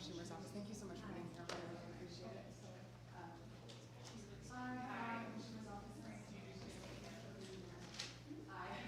Schumer's office. Thank you so much for being here. I really appreciate it. Hi.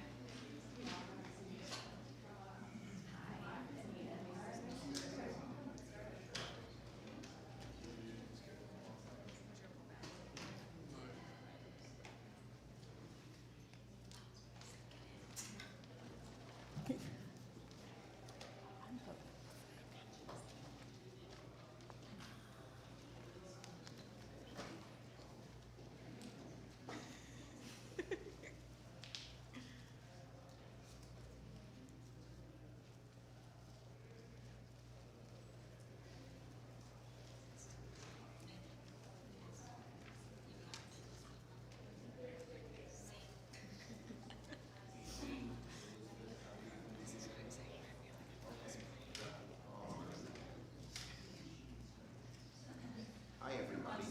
Hi, everybody.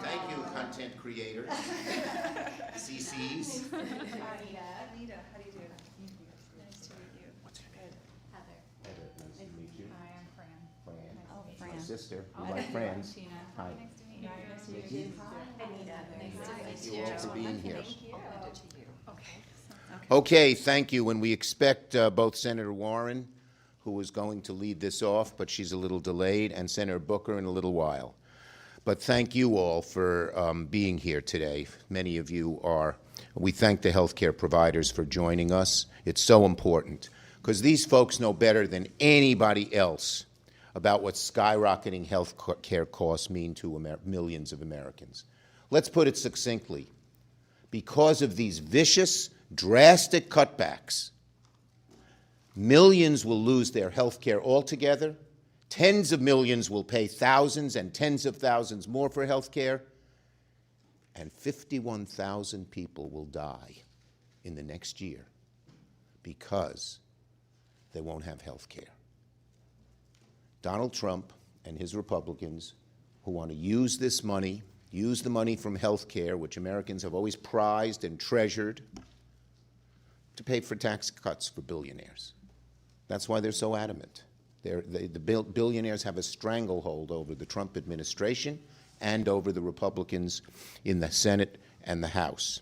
Thank you, content creators. CCs. Anita, how do you do? Nice to meet you. What's your Good. Heather. Heather, nice to meet you. Hi, I'm Fran. Fran. Oh, My Fran. sister. Oh, We're like friends. Tina. Hi. Nice to meet you. Nice to Thank meet you. you. Hi, Anita. Nice to meet Thank you. you all for being here. Thank you. I'll hand it to you. Okay. Okay, thank you. And we expect both Senator Warren, who is going to lead this off, but she's a little delayed, and Senator Booker in a little while. But thank you all for being here today. Many of you are. We thank the healthcare providers for joining us. It's so important because these folks know better than anybody else about what skyrocketing health care costs mean to millions of Americans. Let's put it succinctly. Because of these vicious, drastic cutbacks, millions will lose their health care altogether. Tens of millions will pay thousands and tens of thousands more for health care. And 51,000 people will die in the next year because they won't have health care. Donald Trump and his Republicans, who want to use this money, use the money from health care, which Americans have always prized and treasured, to pay for tax cuts for billionaires. That's why they're so adamant. The billionaires have a stranglehold over the Trump administration and over the Republicans in the Senate and the House.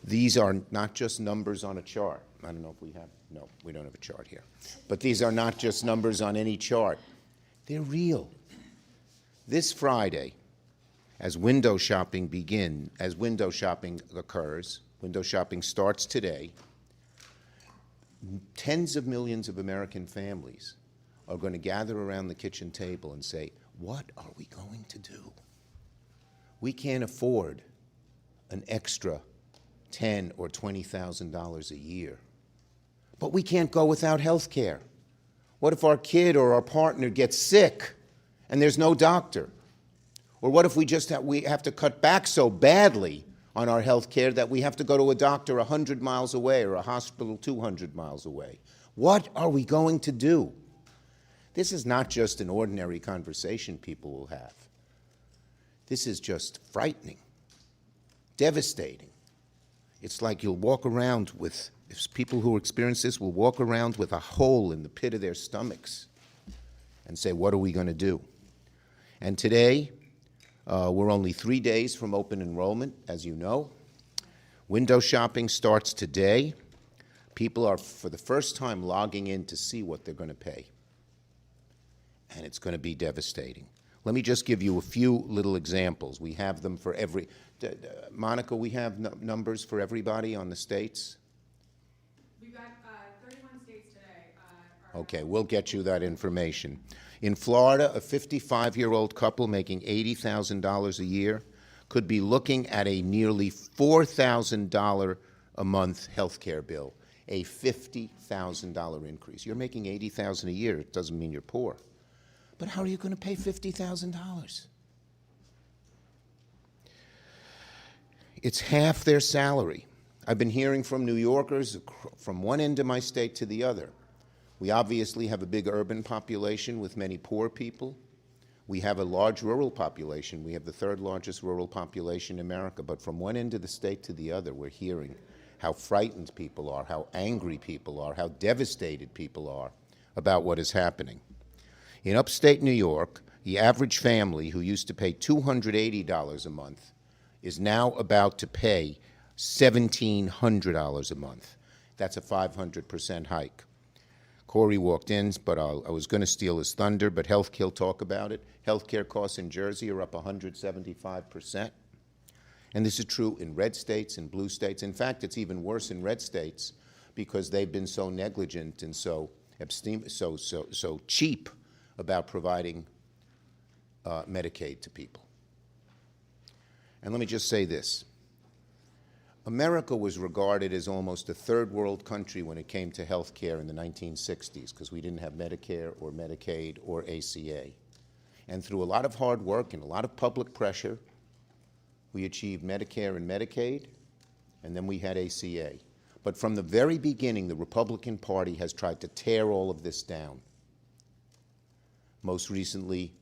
These are not just numbers on a chart. I don't know if we have, no, we don't have a chart here. But these are not just numbers on any chart. They're real. This Friday, as window shopping occurs, window shopping starts today, tens of millions of American families are going to gather around the kitchen table and say, what are we going to do? We can't afford an extra $10,000 or $20,000 a year. But we can't go without health care. What if our kid or our partner gets sick and there's no doctor? Or what if we have to cut back so badly on our health care that we have to go to a doctor 100 miles away or a hospital 200 miles away? What are we going to do? This is not just an ordinary conversation people will have. This is just frightening, devastating. It's like you'll walk around with, if people who experience this will walk around with a hole in the pit of their stomachs and say, what are we going to do? And today, we're only 3 days from open enrollment, as you know. Window shopping starts today. People are, for the first time, logging in to see what they're going to pay. And it's going to be devastating. Let me just give you a few little examples. We have them for every... Monica, we have numbers for everybody on the states? We've got 31 states today. Okay, we'll get you that information. In Florida, a 55-year-old couple making $80,000 a year could be looking at a nearly $4,000 a month health care bill, a $50,000 increase. You're making $80,000 a year. It doesn't mean you're poor. But how are you going to pay $50,000? It's half their salary. I've been hearing from New Yorkers from one end of my state to the other. We obviously have a big urban population with many poor people. We have a large rural population. We have the third largest rural population in America. But from one end of the state to the other, we're hearing how frightened people are, how angry people are, how devastated people are about what is happening. In upstate New York, the average family who used to pay $280 a month is now about to pay $1,700 a month. That's a 500% hike. Corey walked in, but I was going to steal his thunder, but he'll talk about it. Healthcare costs in Jersey are up 175%. And this is true in red states and blue states. In fact, it's even worse in red states because they've been so negligent and so cheap about providing Medicaid to people. And let me just say this. America was regarded as almost a third world country when it came to health care in the 1960s because we didn't have Medicare or Medicaid or ACA. And through a lot of hard work and a lot of public pressure, we achieved Medicare and Medicaid, and then we had ACA. But from the very beginning, the Republican Party has tried to tear all of this down. Most recently,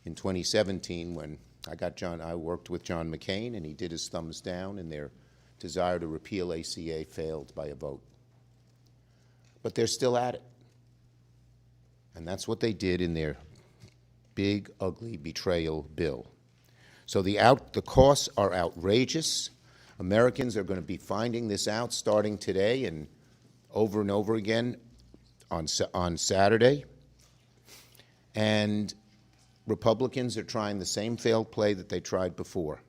in 2017, when I worked with John McCain, and he did his thumbs down, and their desire to repeal ACA failed by a vote. But they're still at it. And that's what they did in their big, ugly betrayal bill. So the costs are outrageous. Americans are going to be finding this out starting today and over again on Saturday. And Republicans are trying the same failed play that they tried before.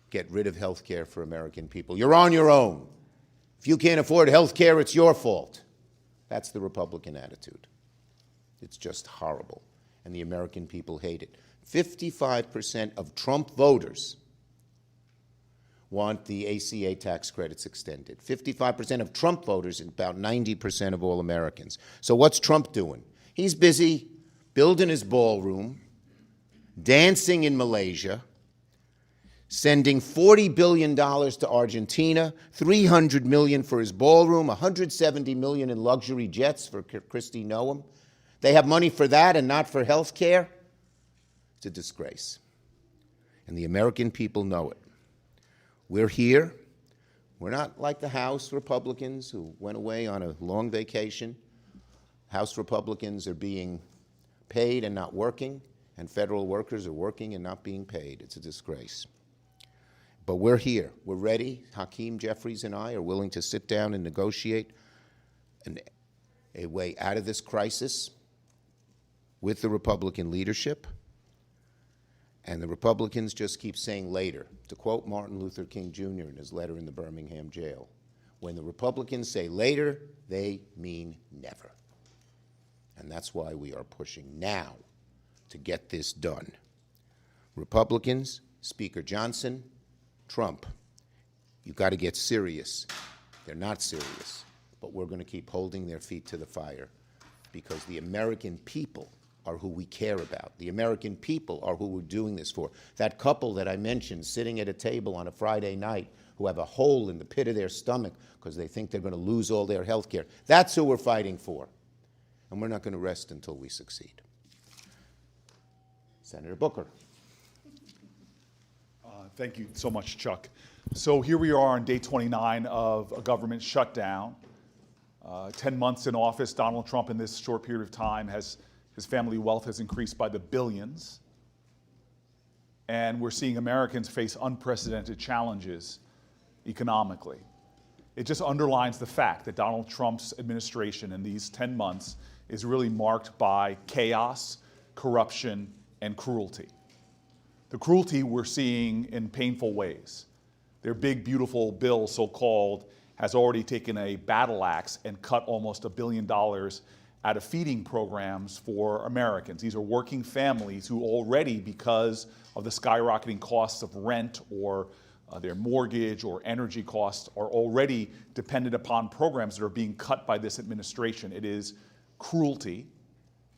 Get rid of health care for American people. You're on your own. If you can't afford health care, it's your fault. That's the Republican attitude. It's just horrible, and the American people hate it. 55% of Trump voters want the ACA tax credits extended. 55% of Trump voters, and about 90% of all Americans. So what's Trump doing? He's busy building his ballroom, dancing in Malaysia, sending $40 billion to Argentina, $300 million for his ballroom, $170 million in luxury jets for Kristi Noem. They have money for that and not for health care? It's a disgrace. And the American people know it. We're here. We're not like the House Republicans who went away on a long vacation. House Republicans are being paid and not working, and federal workers are working and not being paid. It's a disgrace. But we're here. We're ready. Hakeem Jeffries and I are willing to sit down and negotiate a way out of this crisis with the Republican leadership. And the Republicans just keep saying later. To quote Martin Luther King Jr. in his letter in the Birmingham jail, when the Republicans say later, they mean never. And that's why we are pushing now to get this done. Republicans, Speaker Johnson, Trump, you've got to get serious. They're not serious, but we're going to keep holding their feet to the fire because the American people are who we care about. The American people are who we're doing this for. That couple that I mentioned sitting at a table on a Friday night who have a hole in the pit of their stomach because they think they're going to lose all their health care. That's who we're fighting for. And we're not going to rest until we succeed. Senator Booker. Thank you so much, Chuck. So here we are on day 29 of a government shutdown. 10 months in office, Donald Trump in this short period of time his family wealth has increased by the billions. And we're seeing Americans face unprecedented challenges economically. It just underlines the fact that Donald Trump's administration in these 10 months is really marked by chaos, corruption, and cruelty. The cruelty we're seeing in painful ways. Their big, beautiful bill, so-called, has already taken a battle axe and cut almost $1 billion out of feeding programs for Americans. These are working families who already, because of the skyrocketing costs of rent or their mortgage or energy costs, are already dependent upon programs that are being cut by this administration. It is cruelty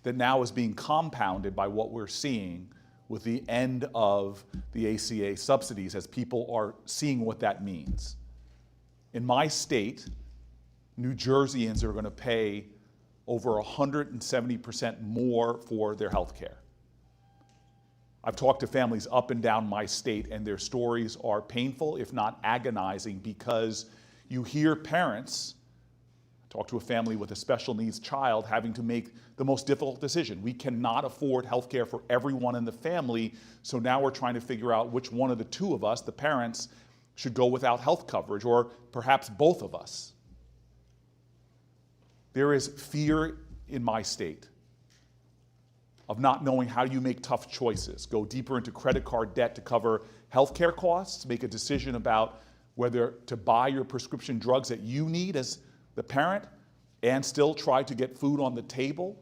that now is being compounded by what we're seeing with the end of the ACA subsidies as people are seeing what that means. In my state, New Jerseyans are going to pay over 170% more for their health care. I've talked to families up and down my state, and their stories are painful, if not agonizing, because you hear parents, talk to a family with a special needs child, having to make the most difficult decision. We cannot afford health care for everyone in the family, so now we're trying to figure out which one of the two of us, the parents, should go without health coverage, or perhaps both of us. There is fear in my state of not knowing how you make tough choices, go deeper into credit card debt to cover health care costs, make a decision about whether to buy your prescription drugs that you need as the parent, and still try to get food on the table.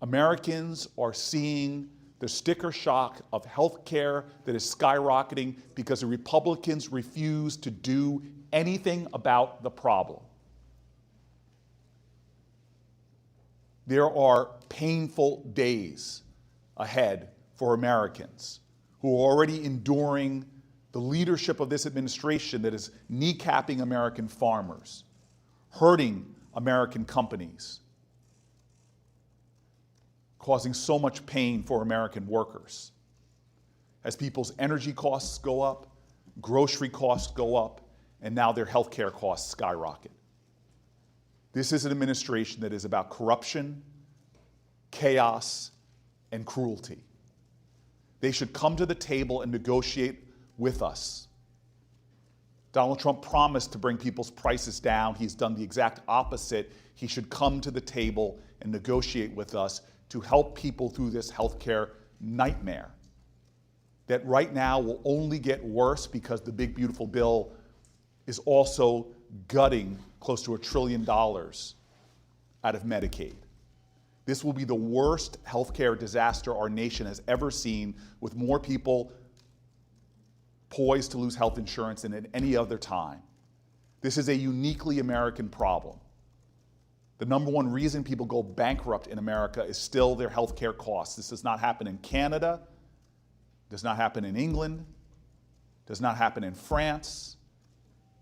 Americans are seeing the sticker shock of health care that is skyrocketing because the Republicans refuse to do anything about the problem. There are painful days ahead for Americans who are already enduring the leadership of this administration that is kneecapping American farmers, hurting American companies, causing so much pain for American workers. As people's energy costs go up, grocery costs go up, and now their health care costs skyrocket. This is an administration that is about corruption, chaos, and cruelty. They should come to the table and negotiate with us. Donald Trump promised to bring people's prices down. He's done the exact opposite. He should come to the table and negotiate with us to help people through this healthcare nightmare that right now will only get worse because the big beautiful bill is also gutting close to $1 trillion out of Medicaid. This will be the worst healthcare disaster our nation has ever seen, with more people poised to lose health insurance than at any other time. This is a uniquely American problem. The number one reason people go bankrupt in America is still their healthcare costs. This does not happen in Canada, does not happen in England, does not happen in France,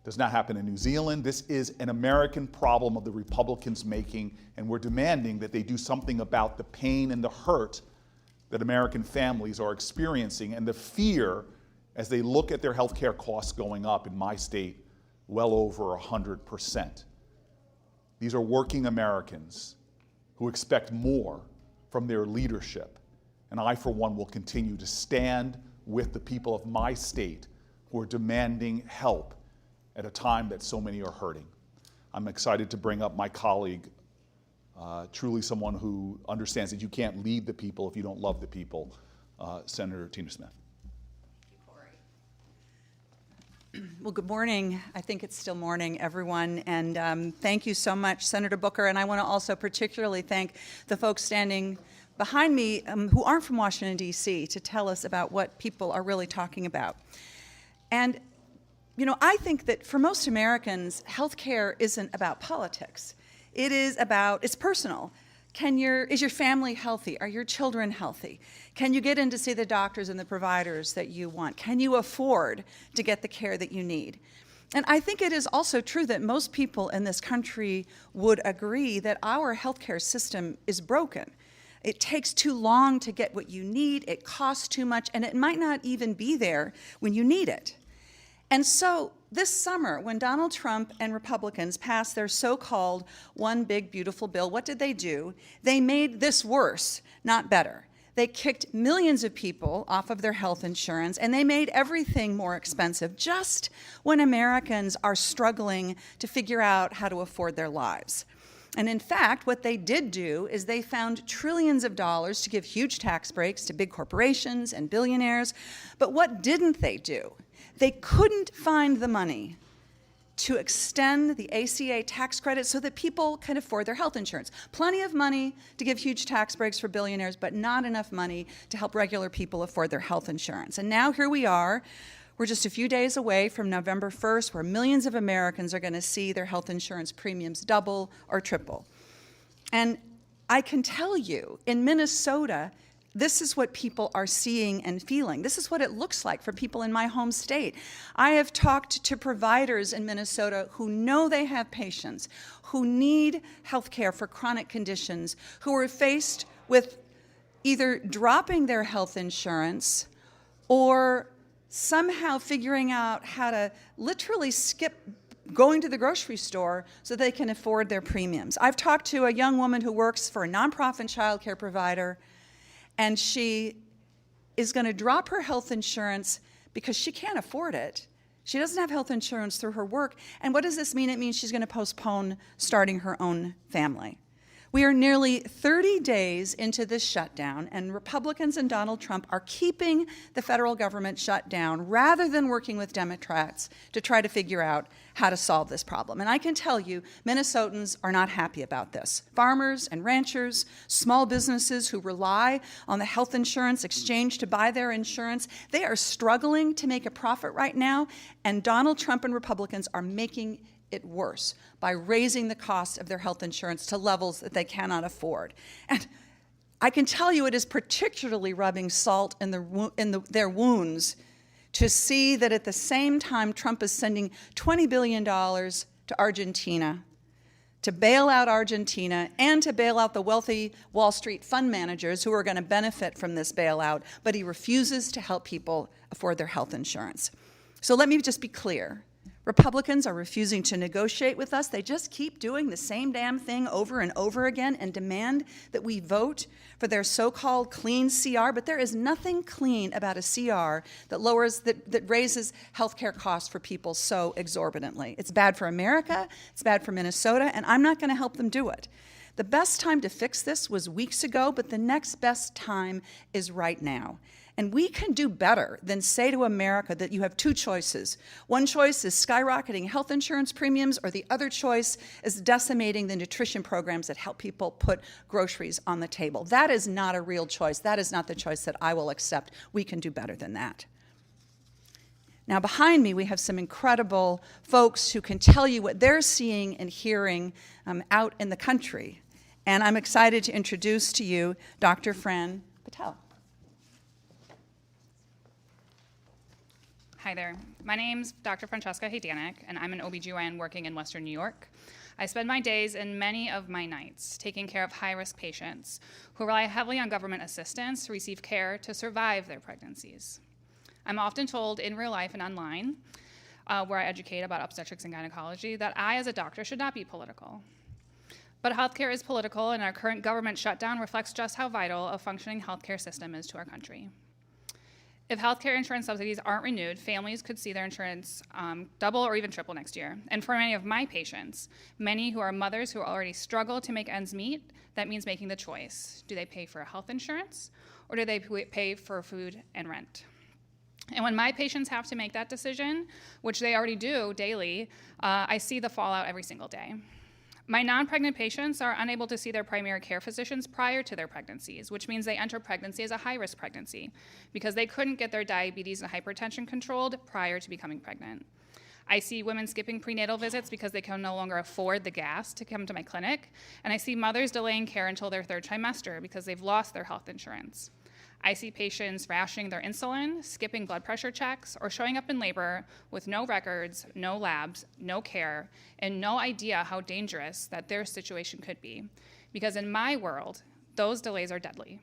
does not happen in New Zealand. This is an American problem of the Republicans making, and we're demanding that they do something about the pain and the hurt that American families are experiencing and the fear as they look at their health care costs going up in my state well over 100%. These are working Americans who expect more from their leadership, and I, for one, will continue to stand with the people of my state who are demanding help at a time that so many are hurting. I'm excited to bring up my colleague, truly someone who understands that you can't lead the people if you don't love the people, Senator Tina Smith. Well, good morning. I think it's still morning, everyone, and thank you so much, Senator Booker. And I want to also particularly thank the folks standing behind me who aren't from Washington, D.C., to tell us about what people are really talking about. And you know, I think that for most Americans, healthcare isn't about politics. It's personal. Is your family healthy? Are your children healthy? Can you get in to see the doctors and the providers that you want? Can you afford to get the care that you need? And I think it is also true that most people in this country would agree that our healthcare system is broken. It takes too long to get what you need, it costs too much, and it might not even be there when you need it. And so this summer, when Donald Trump and Republicans passed their so-called One Big Beautiful Bill, what did they do? They made this worse, not better. They kicked millions of people off of their health insurance, and they made everything more expensive just when Americans are struggling to figure out how to afford their lives. And in fact, what they did do is they found trillions of dollars to give huge tax breaks to big corporations and billionaires. But what didn't they do? They couldn't find the money to extend the ACA tax credit so that people can afford their health insurance. Plenty of money to give huge tax breaks for billionaires, but not enough money to help regular people afford their health insurance. And now here we are. We're just a few days away from November 1st, where millions of Americans are going to see their health insurance premiums double or triple. And I can tell you, in Minnesota, this is what people are seeing and feeling. This is what it looks like for people in my home state. I have talked to providers in Minnesota who know they have patients, who need health care for chronic conditions, who are faced with either dropping their health insurance or somehow figuring out how to literally skip going to the grocery store so they can afford their premiums. I've talked to a young woman who works for a nonprofit child care provider, and she is going to drop her health insurance because she can't afford it. She doesn't have health insurance through her work. And what does this mean? It means she's going to postpone starting her own family. We are nearly 30 days into this shutdown, and Republicans and Donald Trump are keeping the federal government shut down rather than working with Democrats to try to figure out how to solve this problem. And I can tell you, Minnesotans are not happy about this. Farmers and ranchers, small businesses who rely on the health insurance exchange to buy their insurance, they are struggling to make a profit right now, and Donald Trump and Republicans are making it worse by raising the cost of their health insurance to levels that they cannot afford. And I can tell you it is particularly rubbing salt in their wounds to see that at the same time Trump is sending $20 billion to Argentina to bail out Argentina and to bail out the wealthy Wall Street fund managers who are going to benefit from this bailout, but he refuses to help people afford their health insurance. So let me just be clear. Republicans are refusing to negotiate with us. They just keep doing the same damn thing over and over again and demand that we vote for their so-called clean CR, but there is nothing clean about a CR that raises health care costs for people so exorbitantly. It's bad for America, it's bad for Minnesota, and I'm not going to help them do it. The best time to fix this was weeks ago, but the next best time is right now. And we can do better than say to America that you have two choices. One choice is skyrocketing health insurance premiums, or the other choice is decimating the nutrition programs that help people put groceries on the table. That is not a real choice. That is not the choice that I will accept. We can do better than that. Now, behind me, we have some incredible folks who can tell you what they're seeing and hearing out in the country. And I'm excited to introduce to you Dr. Fran Patel. Hi there. My name's Dr. Francesca Haydanek, and I'm an OBGYN working in Western New York. I spend my days and many of my nights taking care of high-risk patients who rely heavily on government assistance to receive care to survive their pregnancies. I'm often told in real life and online, where I educate about obstetrics and gynecology, that I, as a doctor, should not be political. But healthcare is political, and our current government shutdown reflects just how vital a functioning healthcare system is to our country. If healthcare insurance subsidies aren't renewed, families could see their insurance double or even triple next year. And for many of my patients, many who are mothers who already struggle to make ends meet, that means making the choice. Do they pay for health insurance, or do they pay for food and rent? And when my patients have to make that decision, which they already do daily, I see the fallout every single day. My non-pregnant patients are unable to see their primary care physicians prior to their pregnancies, which means they enter pregnancy as a high-risk pregnancy because they couldn't get their diabetes and hypertension controlled prior to becoming pregnant. I see women skipping prenatal visits because they can no longer afford the gas to come to my clinic, and I see mothers delaying care until their third trimester because they've lost their health insurance. I see patients rationing their insulin, skipping blood pressure checks, or showing up in labor with no records, no labs, no care, and no idea how dangerous that their situation could be. Because in my world, those delays are deadly.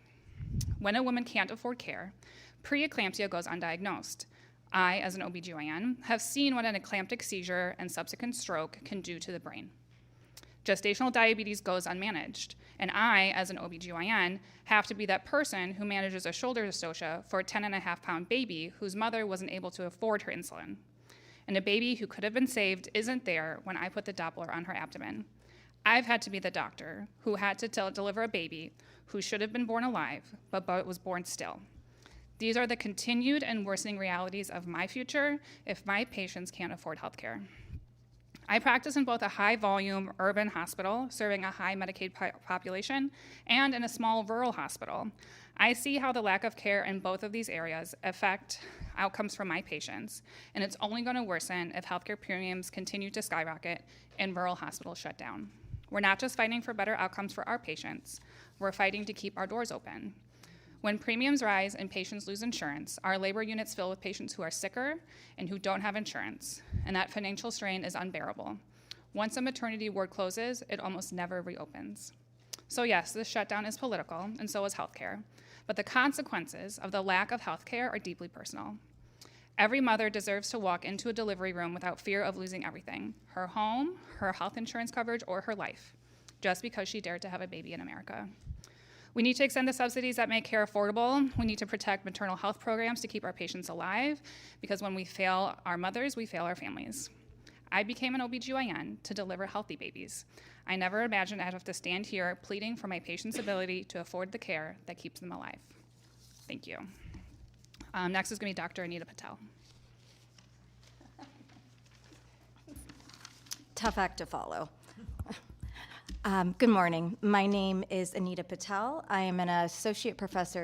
When a woman can't afford care, preeclampsia goes undiagnosed. I, as an OBGYN, have seen what an eclamptic seizure and subsequent stroke can do to the brain. Gestational diabetes goes unmanaged, and I, as an OBGYN, have to be that person who manages a shoulder dystocia for a 10.5-pound baby whose mother wasn't able to afford her insulin. And a baby who could have been saved isn't there when I put the Doppler on her abdomen. I've had to be the doctor who had to deliver a baby who should have been born alive, but was born still. These are the continued and worsening realities of my future if my patients can't afford health care. I practice in both a high-volume urban hospital serving a high Medicaid population and in a small rural hospital. I see how the lack of care in both of these areas affect outcomes for my patients, and it's only going to worsen if healthcare premiums continue to skyrocket and rural hospitals shut down. We're not just fighting for better outcomes for our patients, we're fighting to keep our doors open. When premiums rise and patients lose insurance, our labor units fill with patients who are sicker and who don't have insurance, and that financial strain is unbearable. Once a maternity ward closes, it almost never reopens. So yes, this shutdown is political, and so is healthcare, but the consequences of the lack of healthcare are deeply personal. Every mother deserves to walk into a delivery room without fear of losing everything, her home, her health insurance coverage, or her life, just because she dared to have a baby in America. We need to extend the subsidies that make care affordable. We need to protect maternal health programs to keep our patients alive, because when we fail our mothers, we fail our families. I became an OBGYN to deliver healthy babies. I never imagined I'd have to stand here pleading for my patients' ability to afford the care that keeps them alive. Thank you. Next is going to be Dr. Anita Patel. Tough act to follow. Good morning. My name is Anita Patel. I am an associate professor